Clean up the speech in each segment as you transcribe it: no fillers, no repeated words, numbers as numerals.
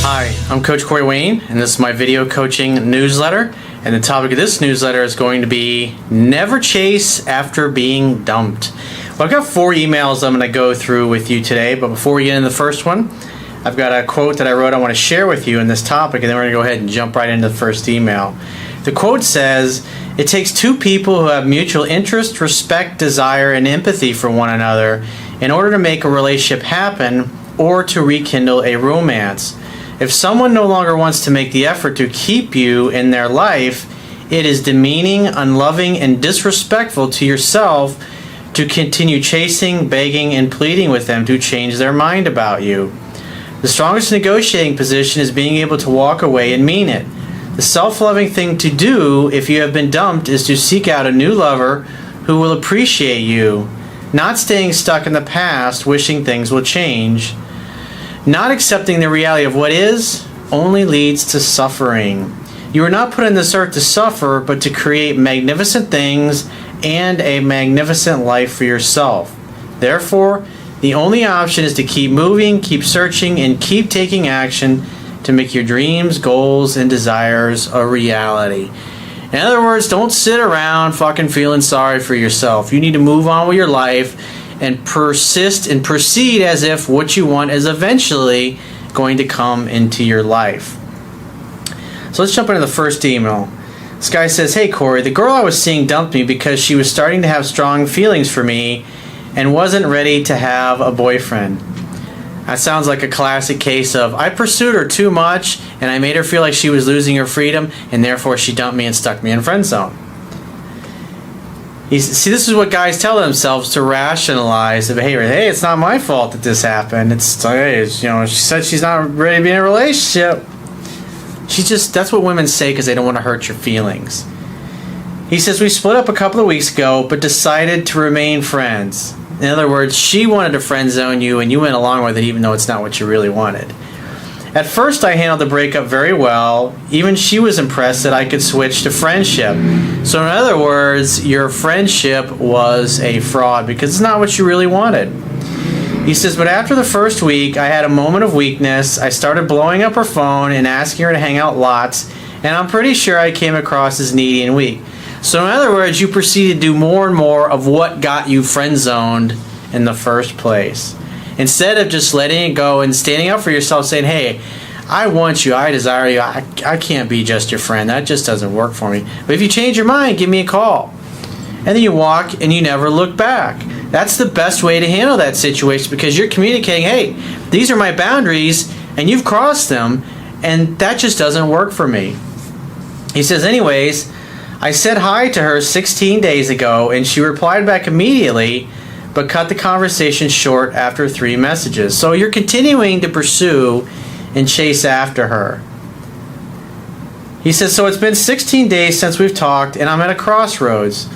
Hi, I'm Coach Corey Wayne, and this is my video coaching newsletter. And the topic of this newsletter is going to be never chase after being dumped. Well, I've got 4 emails I'm going to go through with you today, but before we get into the first one, I've got a quote that I wrote I want to share with you in this topic, and then we're going to go ahead and jump right into the first email. The quote says, "It takes 2 people who have mutual interest, respect, desire, and empathy for one another in order to make a relationship happen or to rekindle a romance. If someone no longer wants to make the effort to keep you in their life, it is demeaning, unloving, and disrespectful to yourself to continue chasing, begging, and pleading with them to change their mind about you. The strongest negotiating position is being able to walk away and mean it. The self-loving thing to do if you have been dumped is to seek out a new lover who will appreciate you, not staying stuck in the past wishing things will change. Not accepting the reality of what is only leads to suffering. You are not put on this earth to suffer, but to create magnificent things and a magnificent life for yourself. Therefore, the only option is to keep moving, keep searching, and keep taking action to make your dreams, goals, and desires a reality." In other words, don't sit around fucking feeling sorry for yourself. You need to move on with your life and persist and proceed as if what you want is eventually going to come into your life. So let's jump into the first email. This guy says, "Hey Corey, the girl I was seeing dumped me because she was starting to have strong feelings for me and wasn't ready to have a boyfriend. That sounds like a classic case of I pursued her too much and I made her feel like she was losing her freedom and therefore she dumped me and stuck me in friend zone." See, this is what guys tell themselves to rationalize the behavior. Hey, it's not my fault that this happened. Hey, she said she's not ready to be in a relationship. That's what women say because they don't want to hurt your feelings. He says, "We split up a couple of weeks ago, but decided to remain friends." In other words, she wanted to friend zone you and you went along with it even though it's not what you really wanted. "At first, I handled the breakup very well. Even she was impressed that I could switch to friendship. So in other words, your friendship was a fraud because it's not what you really wanted." He says, "But after the first week, I had a moment of weakness. I started blowing up her phone and asking her to hang out lots, and I'm pretty sure I came across as needy and weak." So in other words, you proceeded to do more and more of what got you friend zoned in the first place. Instead of just letting it go and standing up for yourself saying, "Hey, I want you, I desire you, I can't be just your friend. That just doesn't work for me. But if you change your mind, give me a call." And then you walk and you never look back. That's the best way to handle that situation because you're communicating, "Hey, these are my boundaries and you've crossed them and that just doesn't work for me." He says, "Anyways, I said hi to her 16 days ago and she replied back immediately, but cut the conversation short after 3 messages." So you're continuing to pursue and chase after her. He says, "So it's been 16 days since we've talked and I'm at a crossroads.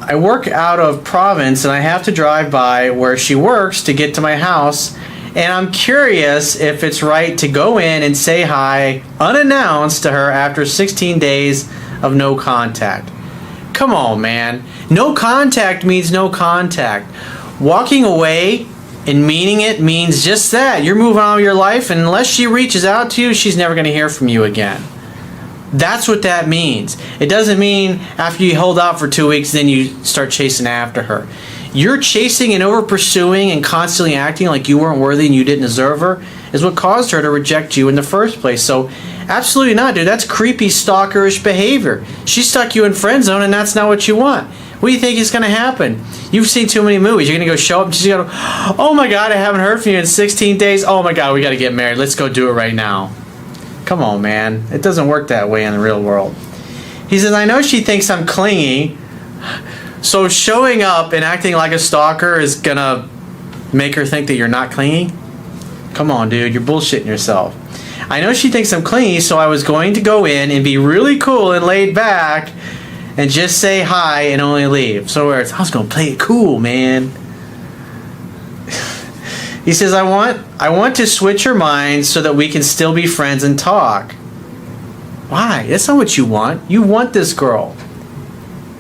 I work out of province and I have to drive by where she works to get to my house, and I'm curious if it's right to go in and say hi unannounced to her after 16 days of no contact." Come on, man. No contact means no contact. Walking away and meaning it means just that. You're moving on with your life, and unless she reaches out to you, she's never going to hear from you again. That's what that means. It doesn't mean after you hold out for 2 weeks, then you start chasing after her. You're chasing and over pursuing and constantly acting like you weren't worthy and you didn't deserve her is what caused her to reject you in the first place. So absolutely not, dude. That's creepy, stalkerish behavior. She stuck you in friend zone and that's not what you want. What do you think is going to happen? You've seen too many movies. You're going to go show up and she's going to go, "Oh my God, I haven't heard from you in 16 days. Oh my God, we got to get married. Let's go do it right now." Come on, man. It doesn't work that way in the real world. He says, "I know she thinks I'm clingy. So showing up and acting like a stalker is going to make her think that you're not clingy? Come on, dude. You're bullshitting yourself. I know she thinks I'm clingy, so I was going to go in and be really cool and laid back and just say hi and only leave." So I was going to play it cool, man. He says, I want to switch her mind so that we can still be friends and talk." Why? That's not what you want. You want this girl.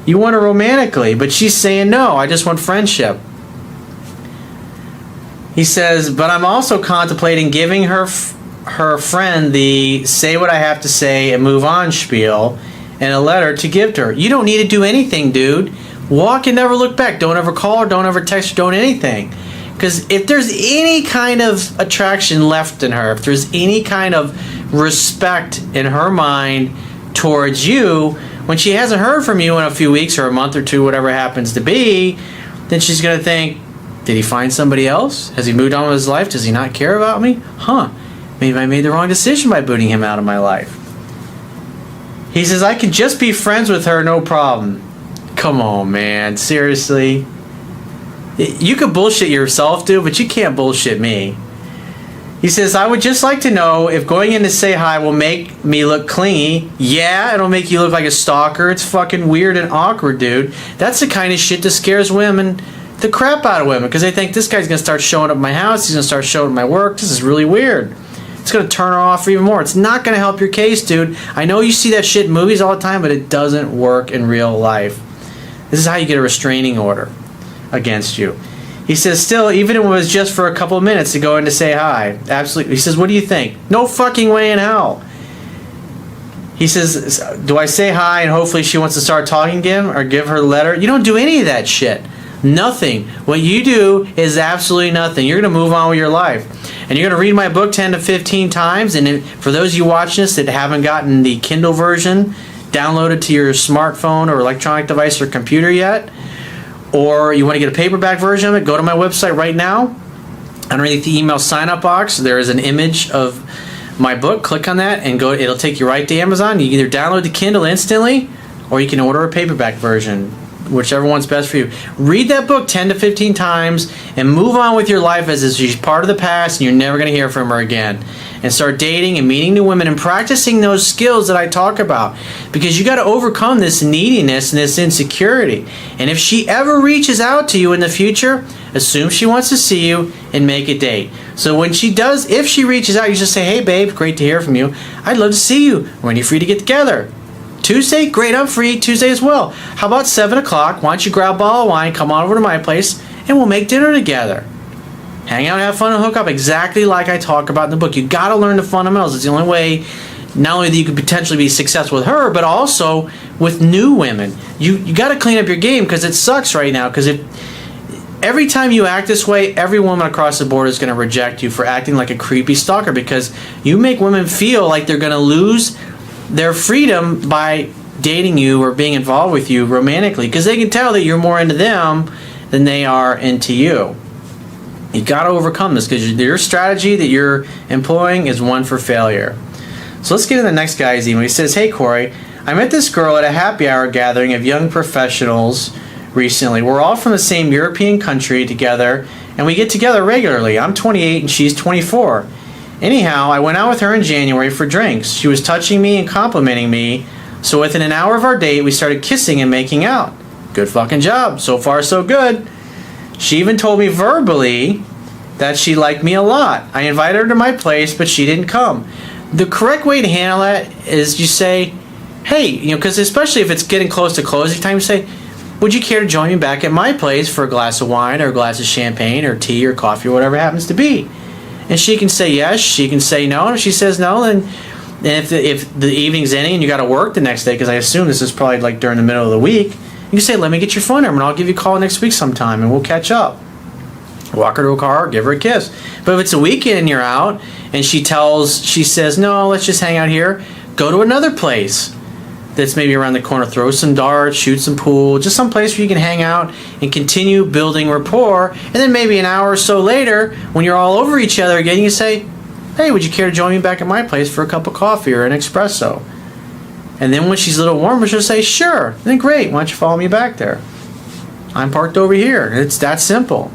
You want her romantically, but she's saying, "No, I just want friendship." He says, but I'm also contemplating giving her friend the say what I have to say and move on spiel and a letter to give to her. You don't need to do anything, dude. Walk and never look back. Don't ever call her. Don't ever text her. Don't anything. Because if there's any kind of attraction left in her, if there's any kind of respect in her mind towards you, when she hasn't heard from you in a few weeks or a month or two, whatever it happens to be, then she's going to think, did he find somebody else? Has he moved on with his life? Does he not care about me? Maybe I made the wrong decision by booting him out of my life. He says, I can just be friends with her, no problem. Come on, man. Seriously? You could bullshit yourself, dude, but you can't bullshit me. He says, I would just like to know if going in to say hi will make me look clingy. Yeah, it'll make you look like a stalker. It's fucking weird and awkward, dude. That's the kind of shit that scares women, the crap out of women, because they think this guy's going to start showing up at my house. He's going to start showing up at my work. This is really weird. It's going to turn her off even more. It's not going to help your case, dude. I know you see that shit in movies all the time, but it doesn't work in real life. This is how you get a restraining order against you. He says, still, even if it was just for a couple of minutes to go in to say hi. Absolutely. He says, what do you think? No fucking way in hell. He says, do I say hi and hopefully she wants to start talking again or give her a letter? You don't do any of that shit. Nothing. What you do is absolutely nothing. You're going to move on with your life. And you're going to read my book 10 to 15 times. And for those of you watching this that haven't gotten the Kindle version downloaded to your smartphone or electronic device or computer yet, or you want to get a paperback version of it, go to my website right now. Underneath the email sign-up box, there is an image of my book. Click on that and go. It'll take you right to Amazon. You can either download the Kindle instantly, or you can order a paperback version, whichever one's best for you. Read that book 10 to 15 times and move on with your life as if she's part of the past and you're never going to hear from her again. And start dating and meeting new women and practicing those skills that I talk about. Because you got to overcome this neediness and this insecurity. And if she ever reaches out to you in the future, assume she wants to see you and make a date. So when she does, if she reaches out, you just say, hey babe, great to hear from you. I'd love to see you. When are you free to get together? Tuesday? Great, I'm free Tuesday as well. How about 7 o'clock? Why don't you grab a bottle of wine, come on over to my place, and we'll make dinner together. Hang out, have fun, and hook up exactly like I talk about in the book. You got to learn the fundamentals. It's the only way, not only that you could potentially be successful with her, but also with new women. You got to clean up your game because it sucks right now. Because every time you act this way, every woman across the board is going to reject you for acting like a creepy stalker because you make women feel like they're going to lose their freedom by dating you or being involved with you romantically because they can tell that you're more into them than they are into you. You got to overcome this because your strategy that you're employing is one for failure. So let's get to the next guy's email. He says, hey Corey, I met this girl at a happy hour gathering of young professionals recently. We're all from the same European country together and we get together regularly. I'm 28 and she's 24. Anyhow, I went out with her in January for drinks. She was touching me and complimenting me. So within an hour of our date, we started kissing and making out. Good fucking job. So far, so good. She even told me verbally that she liked me a lot. I invited her to my place, but she didn't come. The correct way to handle that is you say, hey, because especially if it's getting close to closing time, you say, would you care to join me back at my place for a glass of wine or a glass of champagne or tea or coffee or whatever it happens to be? And she can say yes, she can say no. And if she says no, then if the evening's ending and you got to work the next day, because I assume this is probably like during the middle of the week, you can say, let me get your phone number and I'll give you a call next week sometime and we'll catch up. Walk her to a car, give her a kiss. But if it's a weekend and you're out and she says, no, let's just hang out here, go to another place that's maybe around the corner, throw some darts, shoot some pool, just some place where you can hang out and continue building rapport. And then maybe an hour or so later, when you're all over each other again, you say, hey, would you care to join me back at my place for a cup of coffee or an espresso? And then when she's a little warmer, she'll say, sure. Then great, why don't you follow me back there? I'm parked over here. It's that simple.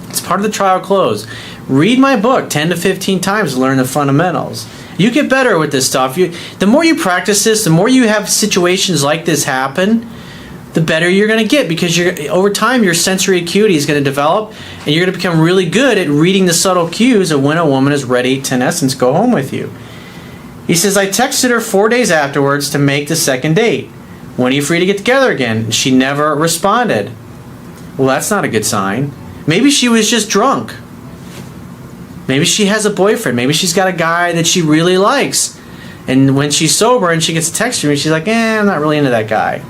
It's part of the trial close. Read my book 10 to 15 times to learn the fundamentals. You get better with this stuff. The more you practice this, the more you have situations like this happen, the better you're going to get because over time your sensory acuity is going to develop and you're going to become really good at reading the subtle cues of when a woman is ready to, in essence, go home with you. He says, I texted her 4 days afterwards to make the second date. When are you free to get together again? She never responded. Well, that's not a good sign. Maybe she was just drunk. Maybe she has a boyfriend. Maybe she's got a guy that she really likes. And when she's sober and she gets a text from me, she's like, I'm not really into that guy.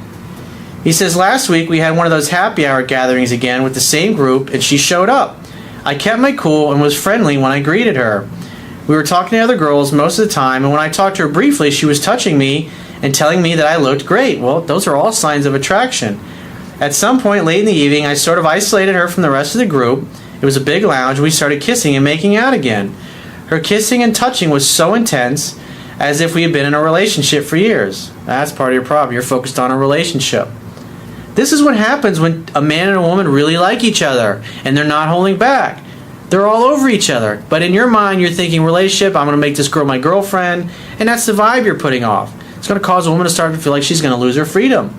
He says, last week we had one of those happy hour gatherings again with the same group, and she showed up. I kept my cool and was friendly when I greeted her. We were talking to other girls most of the time, and when I talked to her briefly, she was touching me and telling me that I looked great. Well, those are all signs of attraction. At some point late in the evening, I sort of isolated her from the rest of the group. It was a big lounge. We started kissing and making out again. Her kissing and touching was so intense, as if we had been in a relationship for years. That's part of your problem. You're focused on a relationship. This is what happens when a man and a woman really like each other, and they're not holding back. They're all over each other. But in your mind, you're thinking, relationship, I'm going to make this girl my girlfriend, and that's the vibe you're putting off. It's going to cause a woman to start to feel like she's going to lose her freedom.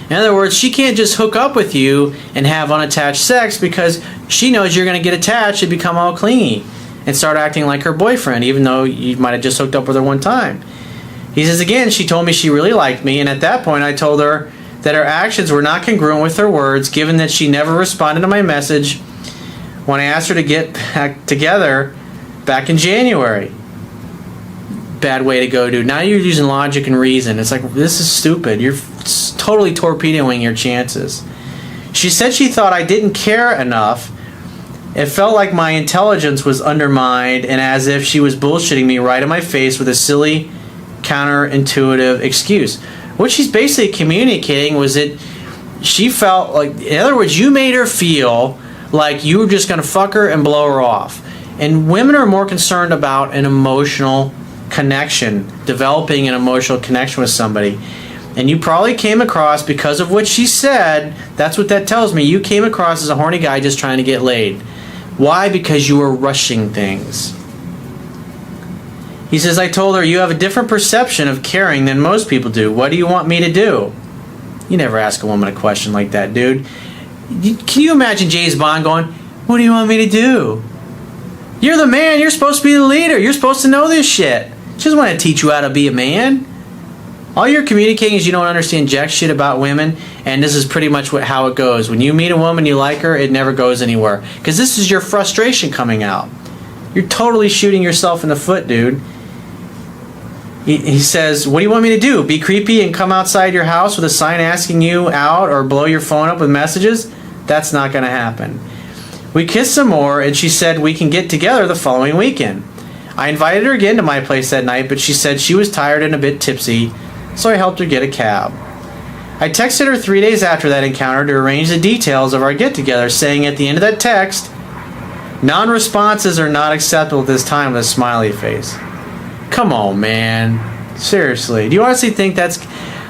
In other words, she can't just hook up with you and have unattached sex because she knows you're going to get attached and become all clingy and start acting like her boyfriend, even though you might have just hooked up with her one time. He says, again, she told me she really liked me, and at that point I told her that her actions were not congruent with her words, given that she never responded to my message when I asked her to get back together back in January. Bad way to go, dude. Now you're using logic and reason. It's like, this is stupid. You're totally torpedoing your chances. She said she thought I didn't care enough. It felt like my intelligence was undermined, and as if she was bullshitting me right in my face with a silly, counterintuitive excuse. What she's basically communicating was that she felt like, in other words, you made her feel like you were just going to fuck her and blow her off. And women are more concerned about an emotional connection, developing an emotional connection with somebody. And you probably came across, because of what she said, that's what that tells me, you came across as a horny guy just trying to get laid. Why? Because you were rushing things. He says, I told her, you have a different perception of caring than most people do. What do you want me to do? You never ask a woman a question like that, dude. Can you imagine James Bond going, what do you want me to do? You're the man. You're supposed to be the leader. You're supposed to know this shit. She doesn't want to teach you how to be a man. All you're communicating is you don't understand jack shit about women, and this is pretty much how it goes. When you meet a woman, you like her, it never goes anywhere. Because this is your frustration coming out. You're totally shooting yourself in the foot, dude. He says, what do you want me to do? Be creepy and come outside your house with a sign asking you out, or blow your phone up with messages? That's not going to happen. We kissed some more, and she said we can get together the following weekend. I invited her again to my place that night, but she said she was tired and a bit tipsy, so I helped her get a cab. I texted her 3 days after that encounter to arrange the details of our get-together, saying at the end of that text, non-responses are not acceptable at this time, with a smiley face. Come on, man. Seriously. Do you honestly think that's...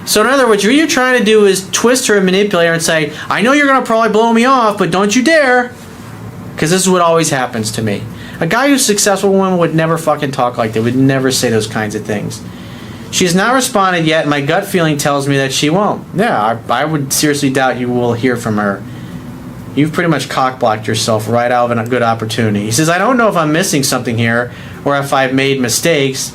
So in other words, what you're trying to do is twist her and manipulate her and say, I know you're going to probably blow me off, but don't you dare. Because this is what always happens to me. A guy who's successful woman would never fucking talk like that, would never say those kinds of things. She has not responded yet, and my gut feeling tells me that she won't. Yeah, I would seriously doubt you will hear from her. You've pretty much cock-blocked yourself right out of a good opportunity. He says, I don't know if I'm missing something here, or if I've made mistakes.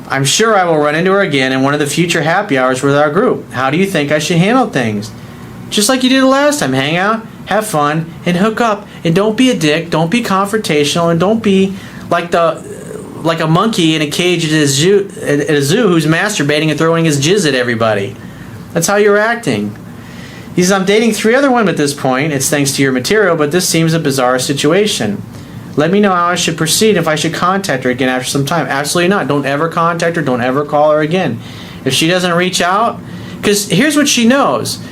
I'm sure I will run into her again in one of the future happy hours with our group. How do you think I should handle things? Just like you did the last time. Hang out, have fun, and hook up. And don't be a dick, don't be confrontational, and don't be like a monkey in a cage at a zoo who's masturbating and throwing his jizz at everybody. That's how you're acting. He says, I'm dating 3 other women at this point. It's thanks to your material, but this seems a bizarre situation. Let me know how I should proceed, if I should contact her again after some time. Absolutely not. Don't ever contact her. Don't ever call her again. If she doesn't reach out, because here's what she knows.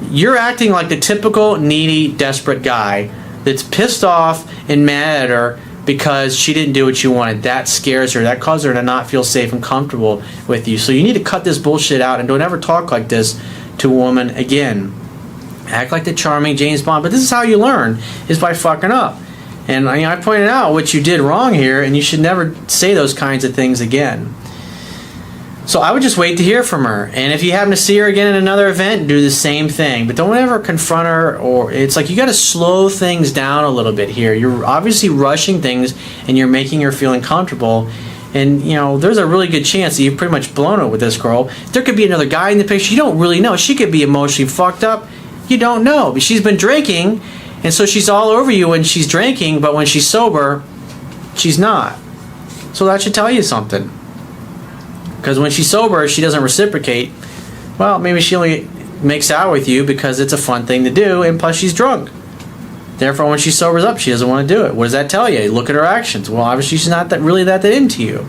You're acting like the typical needy, desperate guy that's pissed off and mad at her because she didn't do what you wanted. That scares her. That causes her to not feel safe and comfortable with you. So you need to cut this bullshit out and don't ever talk like this to a woman again. Act like the charming James Bond. But this is how you learn, is by fucking up. And I pointed out what you did wrong here, and you should never say those kinds of things again. So I would just wait to hear from her. And if you happen to see her again at another event, do the same thing. But don't ever confront her, or it's like you got to slow things down a little bit here. You're obviously rushing things, and you're making her feel uncomfortable. And, there's a really good chance that you've pretty much blown it with this girl. There could be another guy in the picture. You don't really know. She could be emotionally fucked up. You don't know. But she's been drinking, And so she's all over you when she's drinking, but when she's sober, she's not. So that should tell you something. Because when she's sober, she doesn't reciprocate. Well, maybe she only makes out with you because it's a fun thing to do, and plus she's drunk. Therefore, when she sobers up, she doesn't want to do it. What does that tell you? Look at her actions. Well, obviously she's not really that into you.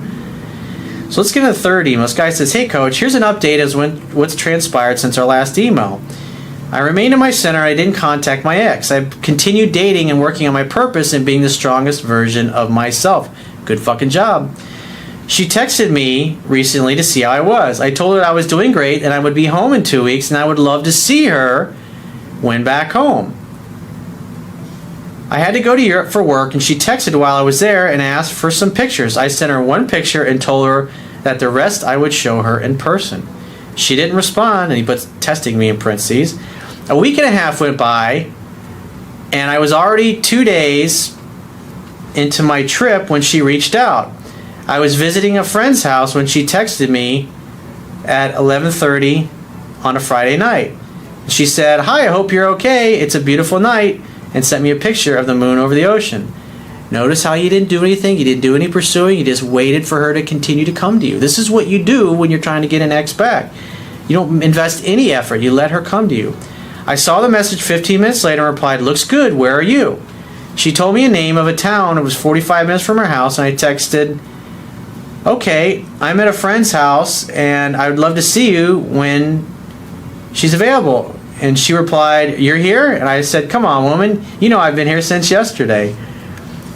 So let's get into the third email. This guy says, hey coach, here's an update as what's transpired since our last email. I remained in my center. I didn't contact my ex. I continued dating and working on my purpose and being the strongest version of myself. Good fucking job. She texted me recently to see how I was. I told her I was doing great and I would be home in 2 weeks and I would love to see her when back home. I had to go to Europe for work and she texted while I was there and asked for some pictures. I sent her one picture and told her that the rest I would show her in person. She didn't respond, and he puts testing me in parentheses. A week and a half went by and I was already 2 days into my trip when she reached out. I was visiting a friend's house when she texted me at 11:30 on a Friday night. She said, hi, I hope you're okay. It's a beautiful night, and sent me a picture of the moon over the ocean. Notice how you didn't do anything. You didn't do any pursuing. You just waited for her to continue to come to you. This is what you do when you're trying to get an ex back. You don't invest any effort. You let her come to you. I saw the message 15 minutes later and replied, looks good. Where are you? She told me a name of a town. It was 45 minutes from her house, and I texted, okay, I'm at a friend's house, and I would love to see you when she's available. And she replied, you're here? And I said, come on, woman. You know I've been here since yesterday.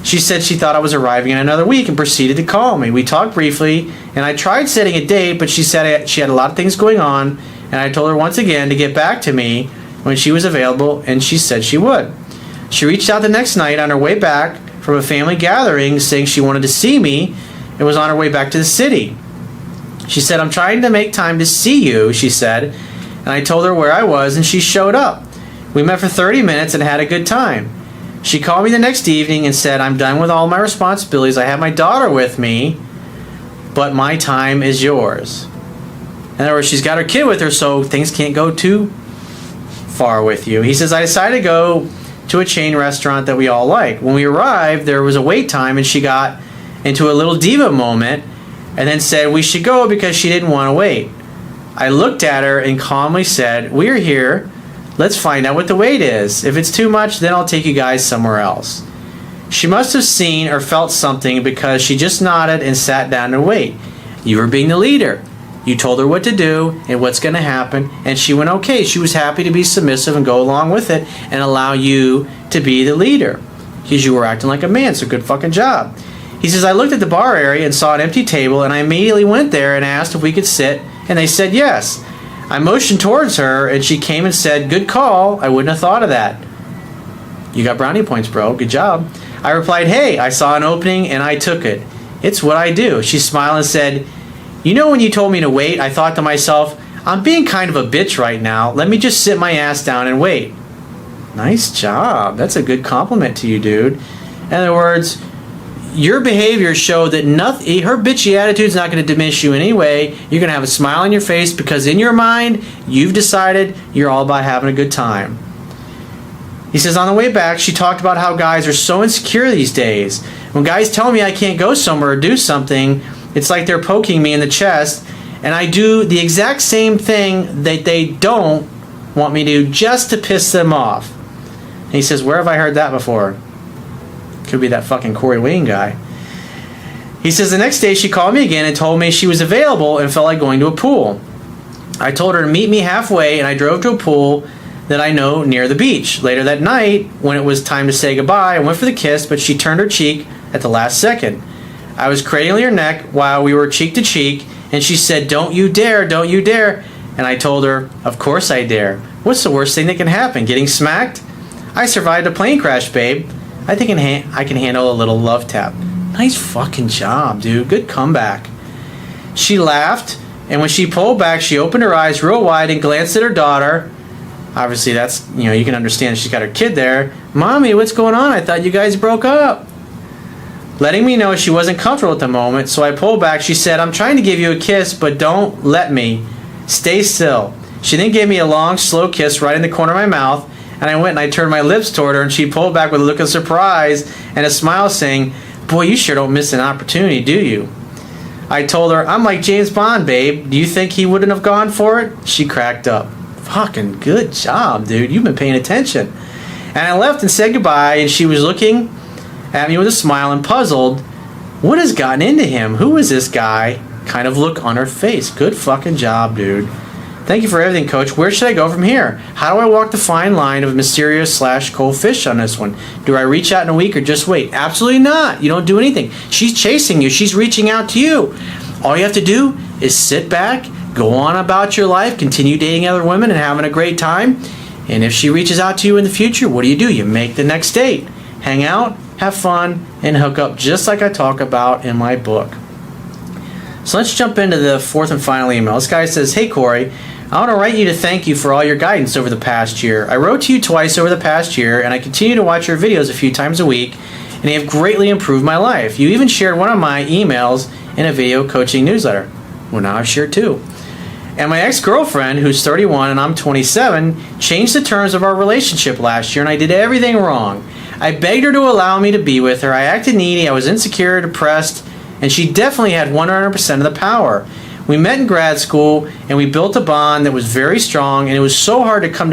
She said she thought I was arriving in another week and proceeded to call me. We talked briefly, and I tried setting a date, but she said she had a lot of things going on, and I told her once again to get back to me when she was available, and she said she would. She reached out the next night on her way back from a family gathering saying she wanted to see me and was on her way back to the city. She said, I'm trying to make time to see you, she said, and I told her where I was, and she showed up. We met for 30 minutes and had a good time. She called me the next evening and said, I'm done with all my responsibilities. I have my daughter with me, but my time is yours. In other words, she's got her kid with her, so things can't go too far with you. He says, I decided to go to a chain restaurant that we all like. When we arrived, there was a wait time, and she got into a little diva moment and then said we should go because she didn't want to wait. I looked at her and calmly said, we're here. Let's find out what the wait is. If it's too much, then I'll take you guys somewhere else. She must have seen or felt something because she just nodded and sat down to wait. You were being the leader. You told her what to do and what's going to happen, and she went okay. She was happy to be submissive and go along with it and allow you to be the leader because you were acting like a man, so good fucking job. He says, I looked at the bar area and saw an empty table, and I immediately went there and asked if we could sit, and they said yes. I motioned towards her, and she came and said, good call. I wouldn't have thought of that. You got brownie points, bro. Good job. I replied, hey, I saw an opening, and I took it. It's what I do. She smiled and said, you know, when you told me to wait, I thought to myself, I'm being kind of a bitch right now. Let me just sit my ass down and wait. Nice job. That's a good compliment to you, dude. In other words, your behavior showed that nothing, her bitchy attitude is not going to diminish you in any way. You're going to have a smile on your face because in your mind, you've decided you're all about having a good time. He says, on the way back, she talked about how guys are so insecure these days. When guys tell me I can't go somewhere or do something, it's like they're poking me in the chest, and I do the exact same thing that they don't want me to just to piss them off. And he says, where have I heard that before? Could be that fucking Corey Wayne guy. He says, the next day she called me again and told me she was available and felt like going to a pool. I told her to meet me halfway, and I drove to a pool that I know near the beach. Later that night, when it was time to say goodbye, I went for the kiss, but she turned her cheek at the last second. I was cradling her neck while we were cheek to cheek, and she said, don't you dare, don't you dare. And I told her, of course I dare. What's the worst thing that can happen? Getting smacked? I survived a plane crash, babe. I think I can handle a little love tap. Nice fucking job, dude. Good comeback. She laughed, and when she pulled back, she opened her eyes real wide and glanced at her daughter. Obviously, that's, you know, you can understand she's got her kid there. Mommy, what's going on? I thought you guys broke up. Letting me know she wasn't comfortable at the moment, so I pulled back. She said, I'm trying to give you a kiss, but don't let me. Stay still. She then gave me a long, slow kiss right in the corner of my mouth, And I went and I turned my lips toward her, and she pulled back with a look of surprise and a smile saying, "Boy, you sure don't miss an opportunity, do you?" I told her, "I'm like James Bond, babe. Do you think he wouldn't have gone for it?" She cracked up. Fucking good job, dude. You've been paying attention. And I left and said goodbye, and she was looking at me with a smile and puzzled. What has gotten into him? Who is this guy? Kind of look on her face. Good fucking job, dude. Thank you for everything, Coach. Where should I go from here? How do I walk the fine line of mysterious/cold fish on this one? Do I reach out in a week or just wait? Absolutely not. You don't do anything. She's chasing you. She's reaching out to you. All you have to do is sit back, go on about your life, continue dating other women and having a great time. And if she reaches out to you in the future, what do? You make the next date. Hang out, have fun, and hook up just like I talk about in my book. So let's jump into the fourth and final email. This guy says, "Hey Corey, I want to write you to thank you for all your guidance over the past year. I wrote to you twice over the past year, and I continue to watch your videos a few times a week, and they have greatly improved my life. You even shared one of my emails in a video coaching newsletter." Well, now I've shared two. "And my ex-girlfriend, who's 31 and I'm 27, changed the terms of our relationship last year, and I did everything wrong. I begged her to allow me to be with her. I acted needy, I was insecure, depressed, and she definitely had 100% of the power. We met in grad school, and we built a bond that was very strong, and it was so hard to come to